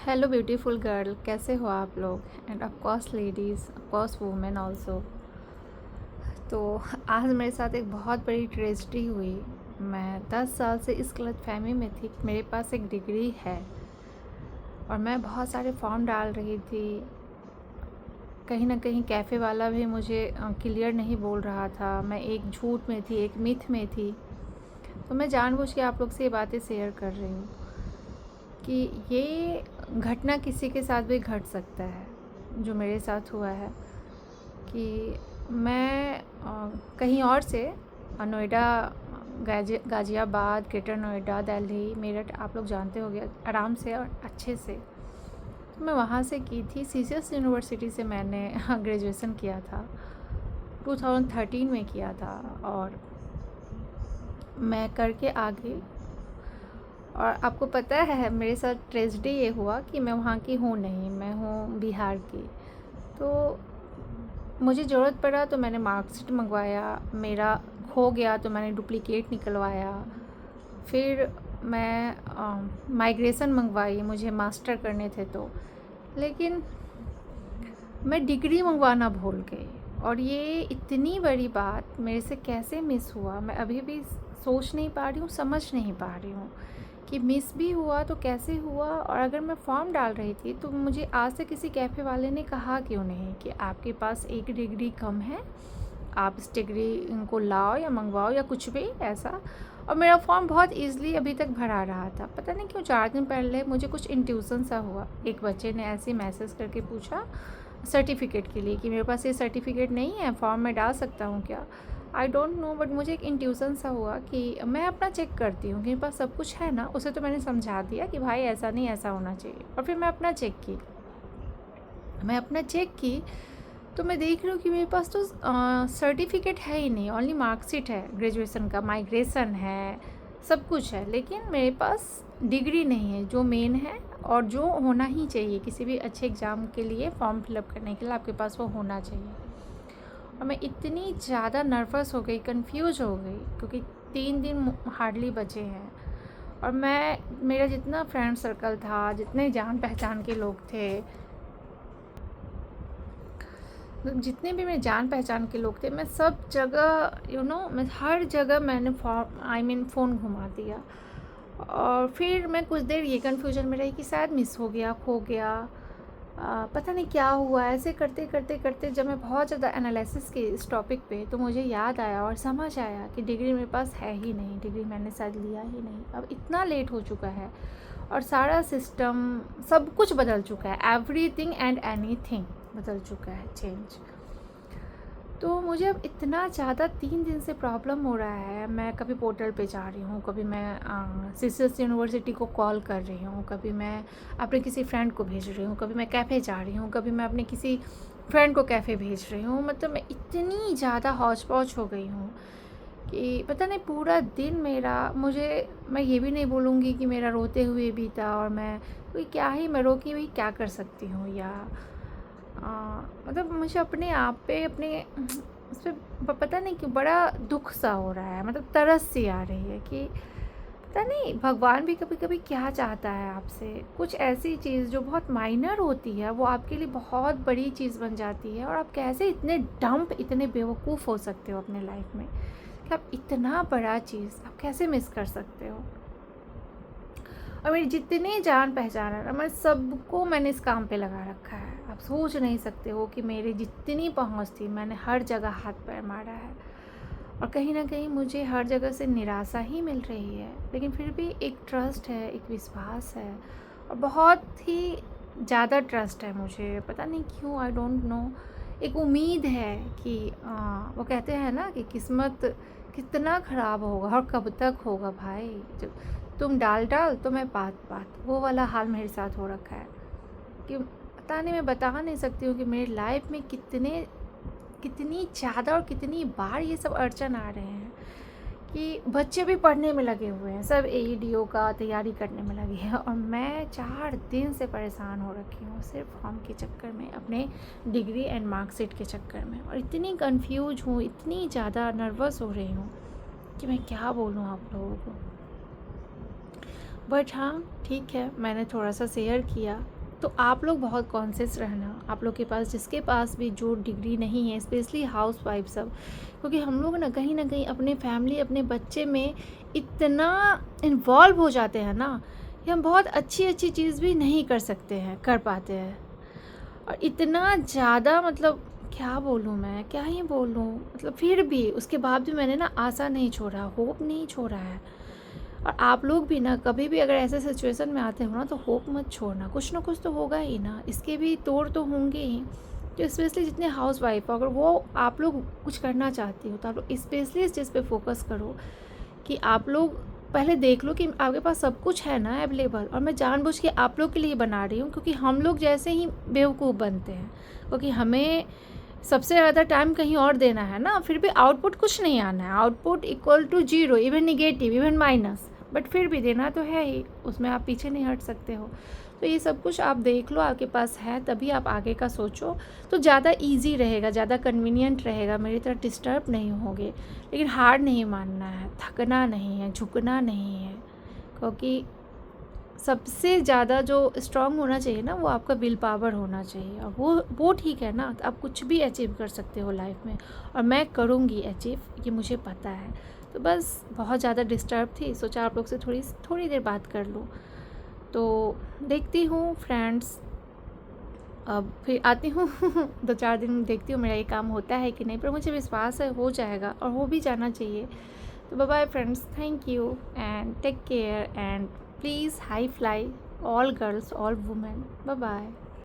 Hello beautiful girl, कैसे हो आप लोग? End of course ladies, of course women also. तो आज मेरे साथ एक बहुत बड़ी ट्रेजेडी हुई। मैं 10 साल से इस गलतफहमी में थी कि मेरे पास एक डिग्री है और मैं बहुत सारे फॉर्म डाल रही थी। कहीं ना कहीं कैफ़े वाला भी मुझे क्लियर नहीं बोल रहा था। मैं एक झूठ में थी, एक मिथ में थी। तो मैं जानबूझ के आप लोग से ये बातें शेयर कर रही हूँ कि ये घटना किसी के साथ भी घट सकता है, जो मेरे साथ हुआ है। कि मैं कहीं और से नोएडा, गाज़ियाबाद, ग्रेटर नोएडा, दिल्ली, मेरठ, आप लोग जानते होंगे आराम से और अच्छे से। तो मैं वहाँ से की थी। सीसीएस यूनिवर्सिटी से मैंने ग्रेजुएशन किया था, 2013 में किया था। और मैं करके आ गई। और आपको पता है मेरे साथ ट्रेजेडी ये हुआ कि मैं वहाँ की हूँ नहीं, मैं हूँ बिहार की। तो मुझे ज़रूरत पड़ा तो मैंने मार्कशीट मंगवाया, मेरा खो गया तो मैंने डुप्लिकेट निकलवाया। फिर मैं माइग्रेशन मंगवाई, मुझे मास्टर करने थे तो। लेकिन मैं डिग्री मंगवाना भूल गई। और ये इतनी बड़ी बात मेरे से कैसे मिस हुआ, मैं अभी भी सोच नहीं पा रही हूँ, समझ नहीं पा रही हूँ कि मिस भी हुआ तो कैसे हुआ। और अगर मैं फॉर्म डाल रही थी तो मुझे आज से किसी कैफ़े वाले ने कहा क्यों नहीं कि आपके पास एक डिग्री कम है, आप इस डिग्री को लाओ या मंगवाओ या कुछ भी ऐसा। और मेरा फॉर्म बहुत ईज़िली अभी तक भरा रहा था। पता नहीं क्यों 4 दिन पहले मुझे कुछ इंट्यूशन सा हुआ। एक बच्चे ने ऐसे मैसेज करके पूछा सर्टिफ़िकेट के लिए कि मेरे पास ये सर्टिफ़िकेट नहीं है, फॉर्म में डाल सकता हूँ क्या? आई डोंट नो, बट मुझे एक इंट्यूशन सा हुआ कि मैं अपना चेक करती हूँ कि मेरे पास सब कुछ है ना। उसे तो मैंने समझा दिया कि भाई ऐसा नहीं, ऐसा होना चाहिए। और फिर मैं अपना चेक की तो मैं देख रही हूँ कि मेरे पास तो सर्टिफ़िकेट है ही नहीं, ओनली मार्कशीट है ग्रेजुएशन का, माइग्रेशन है, सब कुछ है। लेकिन मेरे पास डिग्री नहीं है, जो मेन है और जो होना ही चाहिए किसी भी अच्छे एग्ज़ाम के लिए, फॉर्म फिलअप करने के लिए आपके पास वो होना चाहिए। और मैं इतनी ज़्यादा नर्वस हो गई, कंफ्यूज हो गई, क्योंकि 3 दिन हार्डली बचे हैं। और मेरा जितना फ्रेंड सर्कल था, जितने जान पहचान के लोग थे, जितने भी मेरे जान पहचान के लोग थे, मैं सब जगह मैं हर जगह मैंने फ़ोन घुमा दिया। और फिर मैं कुछ देर ये कन्फ्यूजन में रही कि शायद मिस हो गया, खो गया, पता नहीं क्या हुआ। ऐसे करते करते करते जब मैं बहुत ज़्यादा एनालिसिस की इस टॉपिक पे, तो मुझे याद आया और समझ आया कि डिग्री मेरे पास है ही नहीं, डिग्री मैंने शायद लिया ही नहीं। अब इतना लेट हो चुका है और सारा सिस्टम, सब कुछ बदल चुका है, एवरीथिंग एंड एनीथिंग बदल चुका है, चेंज। तो मुझे अब इतना ज़्यादा 3 दिन से प्रॉब्लम हो रहा है। मैं कभी पोर्टल पे जा रही हूँ, कभी मैं सीसीएस यूनिवर्सिटी को कॉल कर रही हूँ, कभी मैं अपने किसी फ्रेंड को भेज रही हूँ, कभी मैं कैफ़े जा रही हूँ, कभी मैं अपने किसी फ्रेंड को कैफ़े भेज रही हूँ। मतलब मैं इतनी ज़्यादा हौच-पौच हो गई हूँ कि पता नहीं पूरा दिन मेरा, मैं ये भी नहीं बोलूँगी कि मेरा रोते हुए बीता। और मैं कोई क्या ही, मैं रो के भी क्या कर सकती हूँ, या मतलब मुझे अपने आप पे, अपने उस पर पता नहीं क्यों बड़ा दुख सा हो रहा है। मतलब तरस सी आ रही है कि पता नहीं भगवान भी कभी कभी क्या चाहता है आपसे। कुछ ऐसी चीज़ जो बहुत माइनर होती है वो आपके लिए बहुत बड़ी चीज़ बन जाती है। और आप कैसे इतने डंप, इतने बेवकूफ़ हो सकते हो अपने लाइफ में कि आप इतना बड़ा चीज़ आप कैसे मिस कर सकते हो। और मेरी जितनी जान पहचान है ना, मैं सबको मैंने इस काम पे लगा रखा है। आप सोच नहीं सकते हो कि मेरी जितनी पहुंच थी, मैंने हर जगह हाथ पैर मारा है। और कहीं ना कहीं मुझे हर जगह से निराशा ही मिल रही है। लेकिन फिर भी एक ट्रस्ट है, एक विश्वास है, और बहुत ही ज़्यादा ट्रस्ट है मुझे, पता नहीं क्यों, आई डोंट नो। एक उम्मीद है कि वो कहते हैं ना कि किस्मत कितना ख़राब होगा और कब तक होगा भाई, जब तुम डाल डाल तो मैं पात पात, वो वाला हाल मेरे साथ हो रखा है। कि पता नहीं, मैं बता नहीं सकती हूँ कि मेरी लाइफ में कितनी ज़्यादा और कितनी बार ये सब अड़चन आ रहे हैं कि बच्चे भी पढ़ने में लगे हुए हैं, सब एईडीओ का तैयारी करने में लगे हैं, और मैं 4 दिन से परेशान हो रखी हूँ सिर्फ फॉर्म के चक्कर में, अपने डिग्री एंड मार्कशीट के चक्कर में। और इतनी कंफ्यूज हूँ, इतनी ज़्यादा नर्वस हो रही हूँ कि मैं क्या बोलूँ आप लोगों को। बट हाँ, ठीक है, मैंने थोड़ा सा शेयर किया तो आप लोग बहुत कॉन्शियस रहना, आप लोग के पास जिसके पास भी जो डिग्री नहीं है, स्पेशली हाउस वाइफ सब, क्योंकि हम लोग ना कहीं अपने फैमिली, अपने बच्चे में इतना इन्वॉल्व हो जाते हैं ना कि हम बहुत अच्छी अच्छी चीज़ भी नहीं कर सकते हैं, कर पाते हैं। और इतना ज़्यादा मतलब क्या बोलूँ मैं, क्या ही बोलूँ, मतलब फिर भी उसके बाद भी मैंने ना आशा नहीं छोड़ा, होप नहीं छोड़ा है। और आप लोग भी ना कभी भी अगर ऐसे सिचुएशन में आते हो ना तो होप मत छोड़ना, कुछ ना कुछ तो होगा ही ना, इसके भी तोड़ तो होंगे ही। तो स्पेशली जितने हाउस वाइफ अगर वो आप लोग कुछ करना चाहती हो तो आप लोग स्पेशली इस चीज़ पे फोकस करो कि आप लोग पहले देख लो कि आपके पास सब कुछ है ना अवेलेबल। और मैं जानबूझ के आप लोग के लिए बना रही हूँ क्योंकि हम लोग जैसे ही बेवकूफ़ बनते हैं, क्योंकि हमें सबसे ज़्यादा टाइम कहीं और देना है ना, फिर भी आउटपुट कुछ नहीं आना है, output equal to zero, even negative, even minus, but फिर भी देना तो है ही, उसमें आप पीछे नहीं हट सकते हो। तो ये सब कुछ आप देख लो, आपके पास है तभी आप आगे का सोचो, तो ज़्यादा इजी रहेगा, ज़्यादा कन्वीनियंट रहेगा, मेरी तरह डिस्टर्ब नहीं होगे। लेकिन हार नहीं मानना है, थकना नहीं है, झुकना नहीं है, क्योंकि सबसे ज़्यादा जो स्ट्रॉन्ग होना चाहिए ना वो आपका विल पावर होना चाहिए। और वो ठीक है ना, तो आप कुछ भी अचीव कर सकते हो लाइफ में, और मैं करूँगी अचीव, ये मुझे पता है। तो बस बहुत ज़्यादा डिस्टर्ब थी, सोचा आप लोग से थोड़ी देर बात कर लूँ। तो देखती हूँ फ्रेंड्स, अब फिर आती हूँ 2-4 दिन देखती हूँ मेरा ये काम होता है कि नहीं, पर मुझे विश्वास है हो जाएगा, और हो भी जाना चाहिए। तो bye bye friends, thank you and take care and please high fly all girls, all women, bye bye.